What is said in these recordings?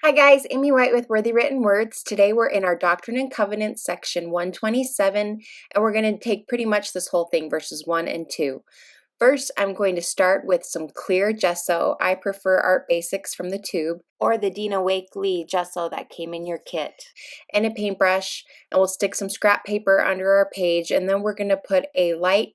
Hi guys, Amy White with Worthy Written Words. Today we're in our Doctrine and Covenants section 127, and we're going to take pretty much this whole thing, verses 1 and 2. First, I'm going to start with some clear gesso. I prefer Art Basics from the tube, or the Dina Wakley gesso that came in your kit, and a paintbrush, and we'll stick some scrap paper under our page, and then we're going to put a light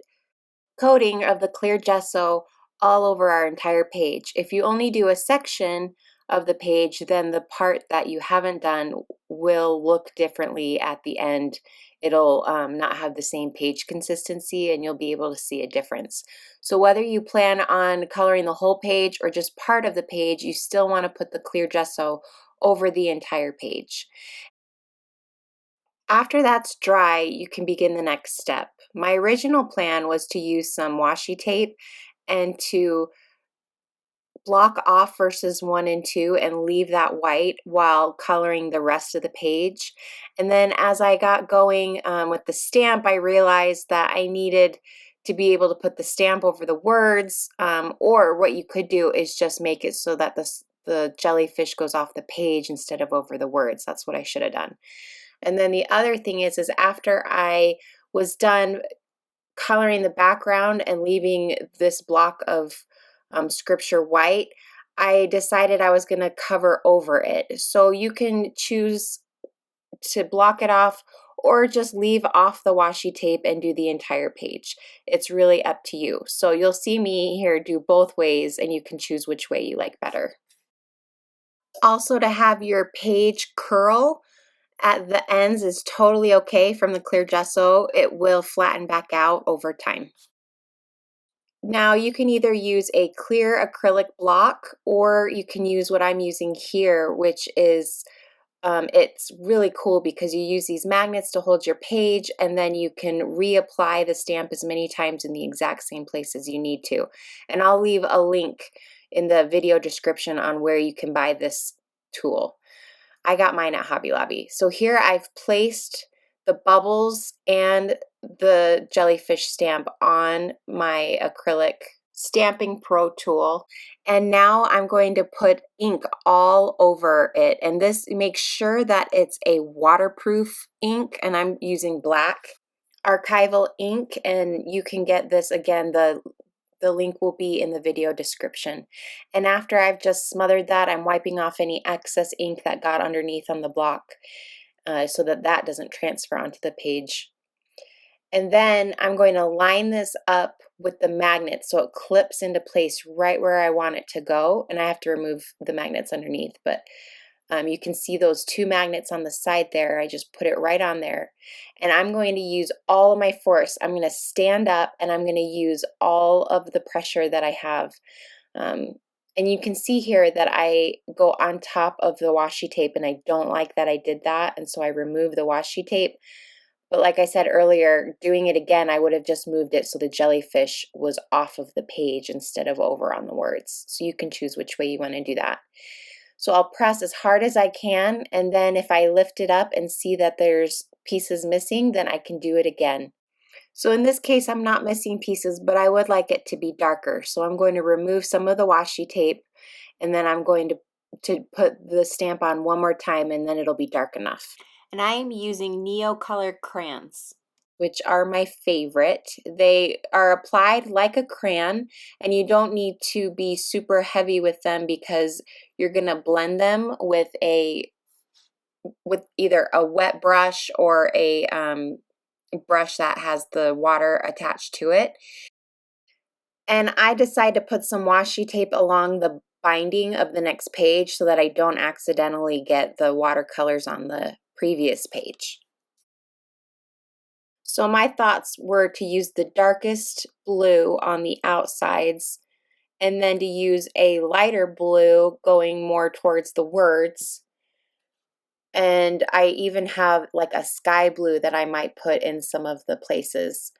coating of the clear gesso all over our entire page. If you only do a section of the page, then the part that you haven't done will look differently at the end. It'll not have the same page consistency, and you'll be able to see a difference. So whether you plan on coloring the whole page or just part of the page, you still want to put the clear gesso over the entire page. After that's dry, you can begin the next step. My original plan was to use some washi tape and to block off verses 1 and 2 and leave that white while coloring the rest of the page. And then as I got going with the stamp, I realized that I needed to be able to put the stamp over the words, or what you could do is just make it so that the jellyfish goes off the page instead of over the words. That's what I should have done. And then the other thing is after I was done coloring the background and leaving this block of scripture white, I decided I was going to cover over it. So you can choose to block it off or just leave off the washi tape and do the entire page. It's really up to you. So you'll see me here do both ways, and you can choose which way you like better. Also, to have your page curl at the ends is totally okay from the clear gesso. It will flatten back out over time. Now you can either use a clear acrylic block, or you can use what I'm using here, which is it's really cool because you use these magnets to hold your page, and then you can reapply the stamp as many times in the exact same place as you need to. And I'll leave a link in the video description on where you can buy this tool. I got mine at Hobby Lobby. So here I've placed the bubbles and the jellyfish stamp on my acrylic stamping pro tool, and now I'm going to put ink all over it, and this makes sure that it's a waterproof ink, and I'm using black archival ink, and you can get this again, the link will be in the video description. And after I've just smothered that, I'm wiping off any excess ink that got underneath on the block so that that doesn't transfer onto the page. And then I'm going to line this up with the magnet so it clips into place right where I want it to go. And I have to remove the magnets underneath, but you can see those two magnets on the side there. I just put it right on there. And I'm going to use all of my force. I'm going to stand up and I'm going to use all of the pressure that I have. And you can see here that I go on top of the washi tape, and I don't like that I did that. And so I remove the washi tape. But like I said earlier, doing it again, I would have just moved it so the jellyfish was off of the page instead of over on the words. So you can choose which way you want to do that. So I'll press as hard as I can, and then if I lift it up and see that there's pieces missing, then I can do it again. So in this case, I'm not missing pieces, but I would like it to be darker. So I'm going to remove some of the washi tape, and then I'm going to put the stamp on one more time, and then it'll be dark enough. And I am using Neocolor crayons, which are my favorite. They are applied like a crayon, and you don't need to be super heavy with them because you're going to blend them with either a wet brush or a brush that has the water attached to it. And I decide to put some washi tape along the binding of the next page so that I don't accidentally get the watercolors on the previous page. So my thoughts were to use the darkest blue on the outsides, and then to use a lighter blue going more towards the words. And I even have like a sky blue that I might put in some of the places.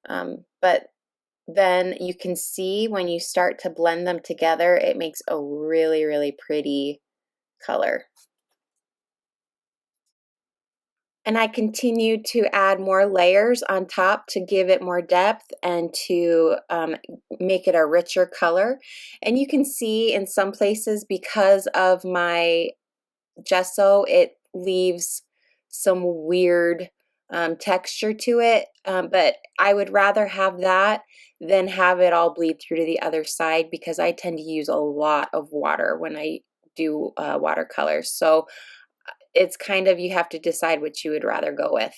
But then you can see when you start to blend them together, it makes a really, really pretty color. And I continue to add more layers on top to give it more depth and to make it a richer color. And you can see in some places, because of my gesso, it leaves some weird texture to it, but I would rather have that than have it all bleed through to the other side because I tend to use a lot of water when I do watercolors. So it's kind of, you have to decide what you would rather go with.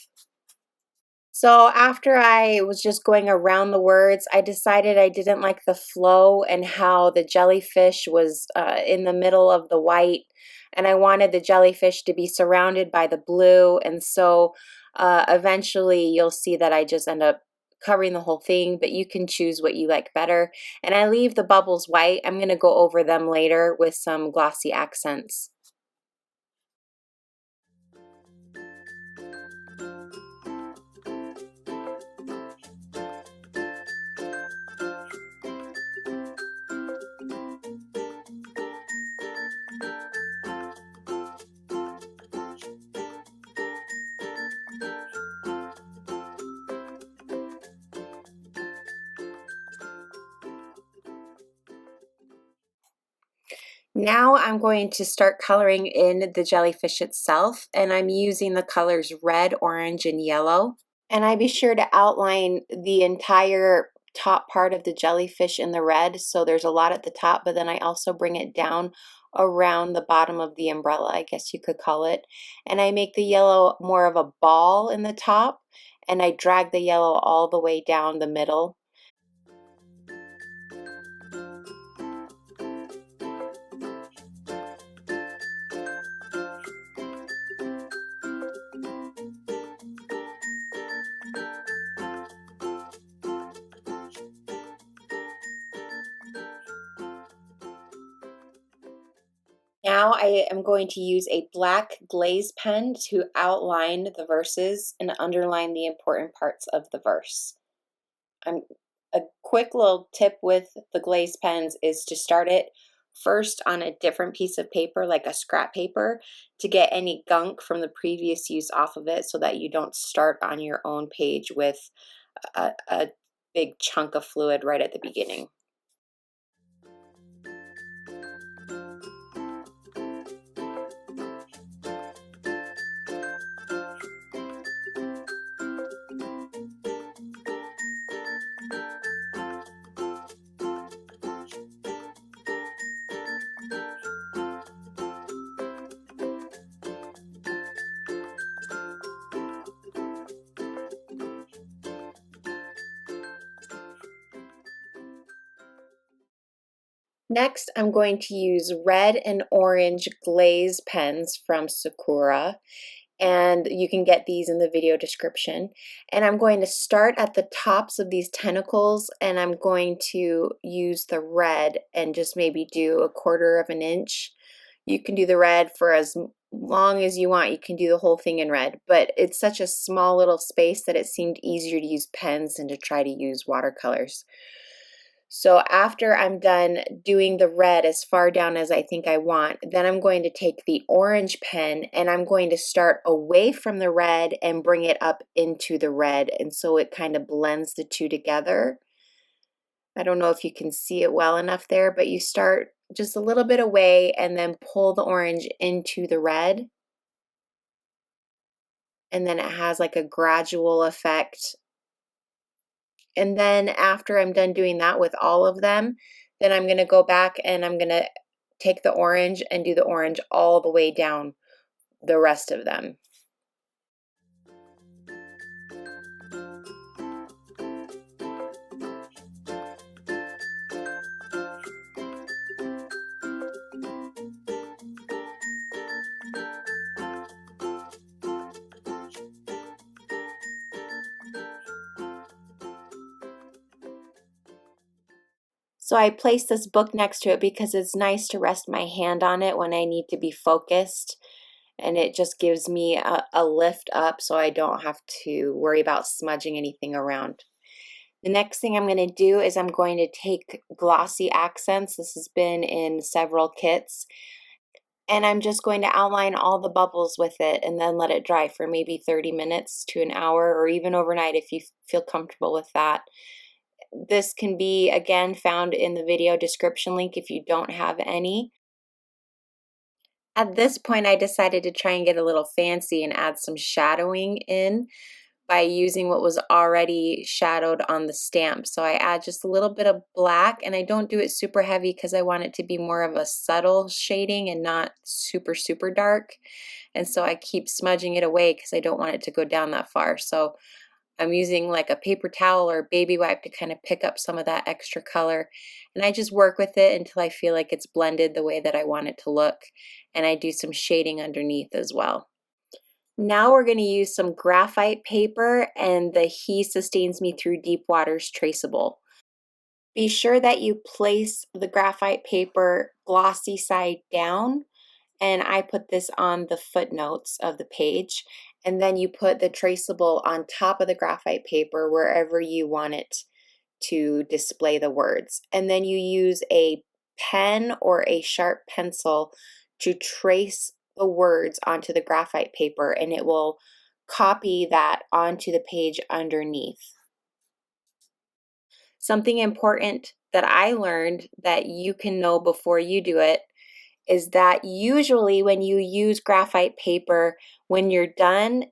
So after I was just going around the words, I decided I didn't like the flow and how the jellyfish was in the middle of the white, and I wanted the jellyfish to be surrounded by the blue, and so eventually you'll see that I just end up covering the whole thing, but you can choose what you like better. And I leave the bubbles white. I'm going to go over them later with some glossy accents. Now I'm going to start coloring in the jellyfish itself, and I'm using the colors red, orange, and yellow. And I be sure to outline the entire top part of the jellyfish in the red, so there's a lot at the top, but then I also bring it down around the bottom of the umbrella, I guess you could call it. And I make the yellow more of a ball in the top, and I drag the yellow all the way down the middle. Now I am going to use a black glaze pen to outline the verses and underline the important parts of the verse. A quick little tip with the glaze pens is to start it first on a different piece of paper, like a scrap paper, to get any gunk from the previous use off of it so that you don't start on your own page with a big chunk of fluid right at the beginning. Next, I'm going to use red and orange glaze pens from Sakura, and you can get these in the video description. And I'm going to start at the tops of these tentacles, and I'm going to use the red and just maybe do 1/4 of an inch. You can do the red for as long as you want. You can do the whole thing in red, but it's such a small little space that it seemed easier to use pens than to try to use watercolors. So after I'm done doing the red as far down as I think I want, then I'm going to take the orange pen and I'm going to start away from the red and bring it up into the red. And so it kind of blends the two together. I don't know if you can see it well enough there, but you start just a little bit away and then pull the orange into the red. And then it has like a gradual effect. And then after I'm done doing that with all of them, then I'm going to go back and I'm going to take the orange and do the orange all the way down the rest of them. So I place this book next to it because it's nice to rest my hand on it when I need to be focused, and it just gives me a lift up so I don't have to worry about smudging anything around. The next thing I'm going to do is I'm going to take glossy accents. This has been in several kits. And I'm just going to outline all the bubbles with it and then let it dry for maybe 30 minutes to an hour or even overnight if you feel comfortable with that. This can be, again, found in the video description link if you don't have any. At this point, I decided to try and get a little fancy and add some shadowing in by using what was already shadowed on the stamp. So I add just a little bit of black, and I don't do it super heavy because I want it to be more of a subtle shading and not super, super dark. And so I keep smudging it away because I don't want it to go down that far. So I'm using like a paper towel or baby wipe to kind of pick up some of that extra color. And I just work with it until I feel like it's blended the way that I want it to look. And I do some shading underneath as well. Now we're going to use some graphite paper and the He Sustains Me Through Deep Waters Traceable. Be sure that you place the graphite paper glossy side down, and I put this on the footnotes of the page, and then you put the traceable on top of the graphite paper wherever you want it to display the words. And then you use a pen or a sharp pencil to trace the words onto the graphite paper, and it will copy that onto the page underneath. Something important that I learned that you can know before you do it is that usually when you use graphite paper, when you're done,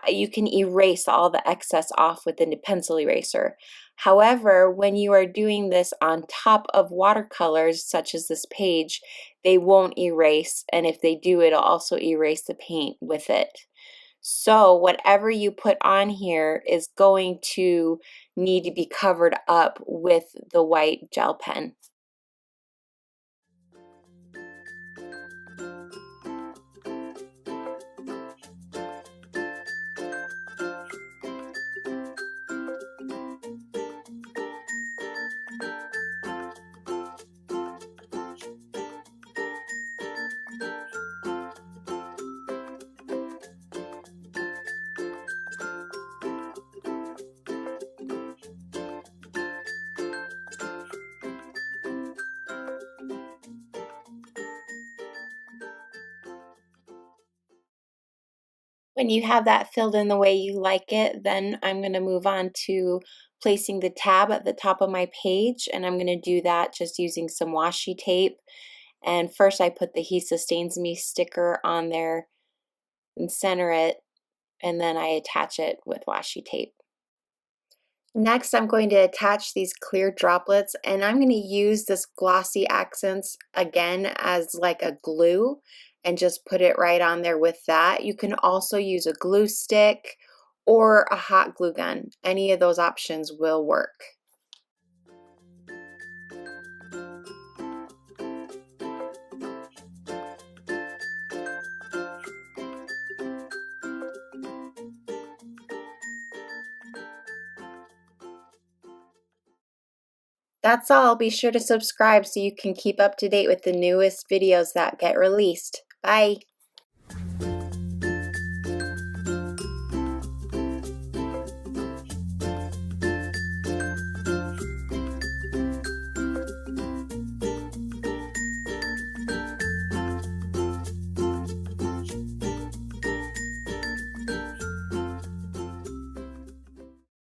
you can erase all the excess off with a pencil eraser. However, when you are doing this on top of watercolors, such as this page, they won't erase, and if they do, it'll also erase the paint with it. So whatever you put on here is going to need to be covered up with the white gel pen. When you have that filled in the way you like it, then I'm going to move on to placing the tab at the top of my page, and I'm going to do that just using some washi tape. And first I put the He Sustains Me sticker on there and center it, and then I attach it with washi tape. Next, I'm going to attach these clear droplets, and I'm going to use this glossy accents again as like a glue and just put it right on there with that. You can also use a glue stick or a hot glue gun. Any of those options will work. That's all. Be sure to subscribe so you can keep up to date with the newest videos that get released. Bye.